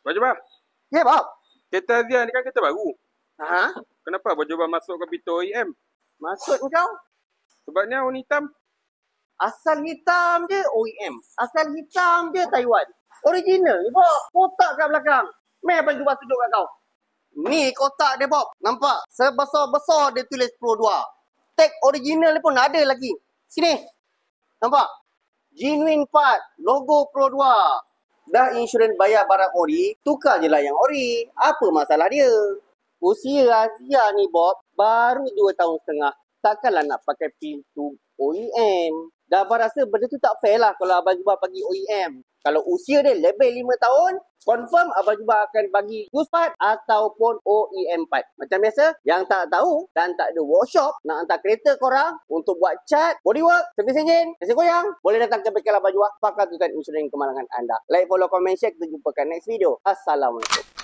Baju bang, Ya, Bob. kereta Azia ni kan kereta baru. Ha? Kenapa baju bang masuk ke pintu OEM? Maksud kau? Sebabnya warna hitam. Asal hitam je OEM. Asal hitam je Taiwan. Original ni, Bob. Kotak kat belakang. Meh baju bang tunjuk kat kau. Ni kotak dia, Bob. Nampak? Sebesar-besar dia tulis Pro 2. Tag original dia pun ada lagi. Sini. Nampak? Genuine part. Logo Pro 2. Dah insurans bayar barang ori, tukar je lah yang ori. Apa masalah dia? Usia Azia ni, Bob, baru 2 tahun setengah. Takkanlah nak pakai pintu OEM. Dah abang rasa benda tu tak fair lah kalau Abang Juba bagi OEM. Kalau usia dia lebih 5 tahun, confirm Abang Juba akan bagi used part ataupun OEM part. Macam biasa, yang tak tahu dan tak ada workshop nak hantar kereta korang untuk buat cat, bodywork, servis enjin, mesin goyang, boleh datang ke bengkel Abang Juba, pakar insurans kemalangan anda. Like, follow, comment, share. Kita jumpa kat next video. Assalamualaikum.